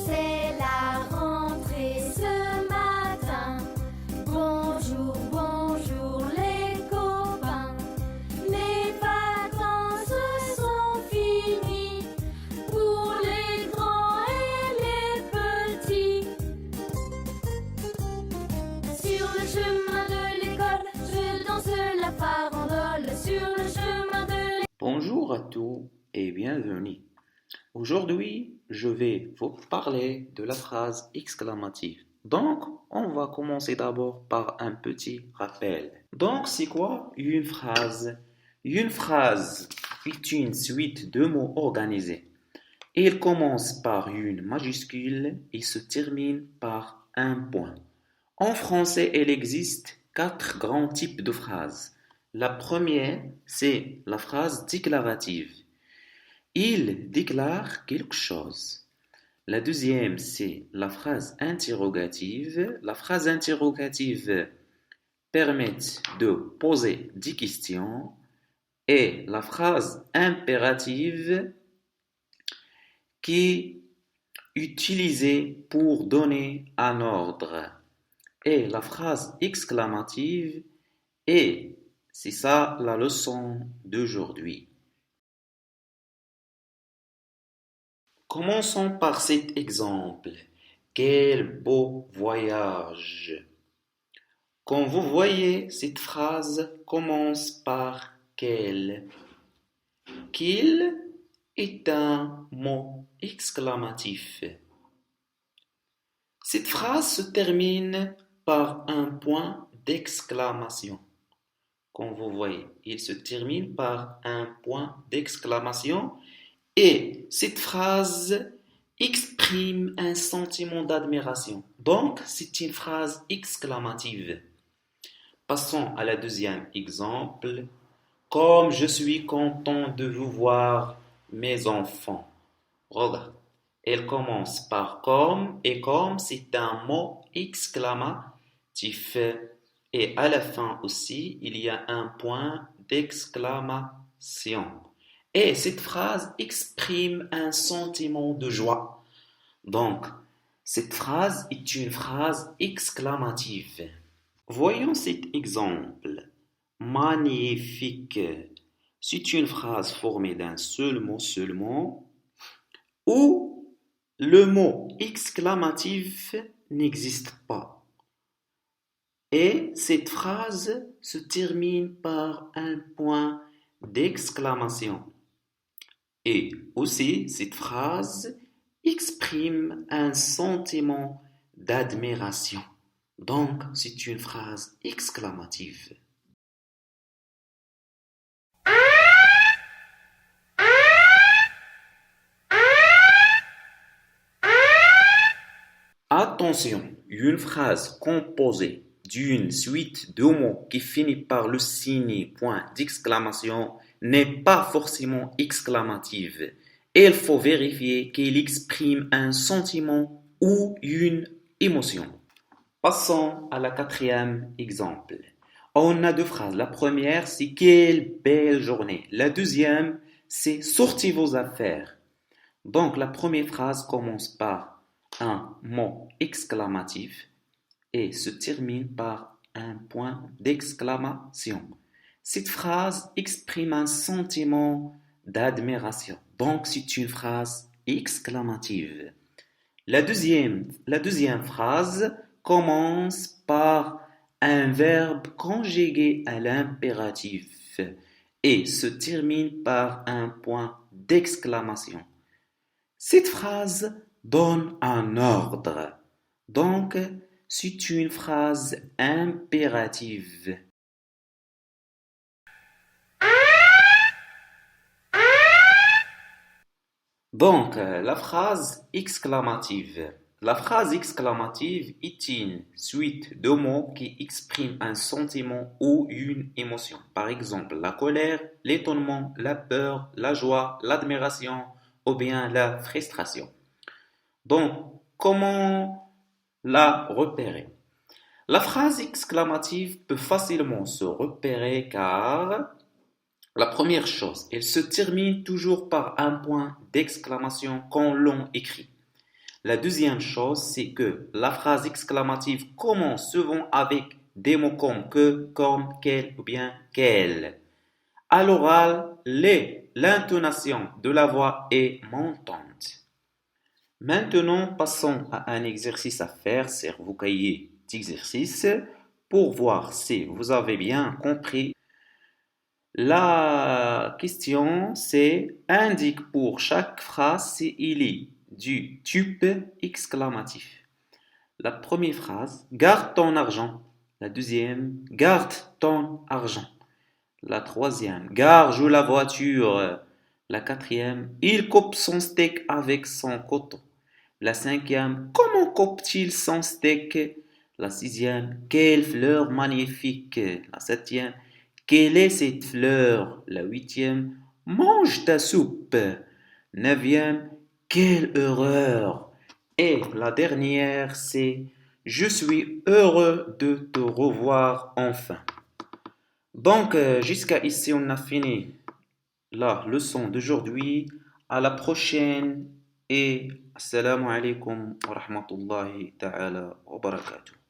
C'est la rentrée ce matin. Bonjour, bonjour les copains. Les vacances sont finies pour les grands et les petits. Sur le chemin de l'école, je danse la farandole. Sur le chemin de l'école. Bonjour à tous et bienvenue. Aujourd'hui, je vais vous parler de la phrase exclamative. Donc, on va commencer d'abord par un petit rappel. Donc, c'est quoi une phrase? Une phrase est une suite de mots organisés. Elle commence par une majuscule et se termine par un point. En français, il existe 4 grands types de phrases. La première, c'est la phrase déclarative. Il déclare quelque chose. La deuxième, c'est la phrase interrogative. La phrase interrogative permet de poser des questions. Et la phrase impérative qui est utilisée pour donner un ordre. Et la phrase exclamative, et c'est ça la leçon d'aujourd'hui. Commençons par cet exemple. Quel beau voyage! Comme vous voyez, cette phrase commence par quel. Qu'il est un mot exclamatif. Cette phrase se termine par un point d'exclamation. Comme vous voyez, il se termine par un point d'exclamation. Et cette phrase exprime un sentiment d'admiration. Donc, c'est une phrase exclamative. Passons à la deuxième exemple. Comme je suis content de vous voir, mes enfants. Regarde, elle commence par comme, et comme, c'est un mot exclamatif. Et à la fin aussi, il y a un point d'exclamation. Et cette phrase exprime un sentiment de joie. Donc, cette phrase est une phrase exclamative. Voyons cet exemple. Magnifique. C'est une phrase formée d'un seul mot seulement, où le mot exclamatif n'existe pas. Et cette phrase se termine par un point d'exclamation. Et aussi, cette phrase exprime un sentiment d'admiration. Donc, c'est une phrase exclamative. Attention, une phrase composée d'une suite de mots qui finit par le signe point d'exclamation n'est pas forcément exclamative. Il faut vérifier qu'elle exprime un sentiment ou une émotion. Passons à la quatrième exemple. On a deux phrases. La première, c'est quelle belle journée. La deuxième, c'est sortez vos affaires. Donc la première phrase commence par un mot exclamatif et se termine par un point d'exclamation. Cette phrase exprime un sentiment d'admiration. Donc, c'est une phrase exclamative. La deuxième phrase commence par un verbe conjugué à l'impératif et se termine par un point d'exclamation. Cette phrase donne un ordre. Donc, c'est une phrase impérative. Donc, la phrase exclamative. La phrase exclamative est une suite de mots qui expriment un sentiment ou une émotion. Par exemple, la colère, l'étonnement, la peur, la joie, l'admiration ou bien la frustration. Donc, comment la repérer? La phrase exclamative peut facilement se repérer car la première chose, elle se termine toujours par un point d'exclamation quand l'on écrit. La deuxième chose, c'est que la phrase exclamative commence souvent avec des mots comme que, comme, quel ou bien quel. À l'oral, l'intonation de la voix est montante. Maintenant, passons à un exercice à faire sur vos cahiers d'exercice pour voir si vous avez bien compris. La question, c'est indique pour chaque phrase s'il est du type exclamatif. La première phrase, garde ton argent. La deuxième, garde ton argent. La troisième, gare, joue la voiture. La quatrième, il coupe son steak avec son couteau. La cinquième, comment coupe-t-il son steak? La sixième, quelle fleur magnifique. La septième, quelle est cette fleur? La huitième, mange ta soupe. Neuvième, quelle horreur. Et la dernière, c'est je suis heureux de te revoir enfin. Donc, jusqu'à ici, on a fini la leçon d'aujourd'hui. À la prochaine et assalamu alaikum wa rahmatullahi ta'ala wa barakatuh.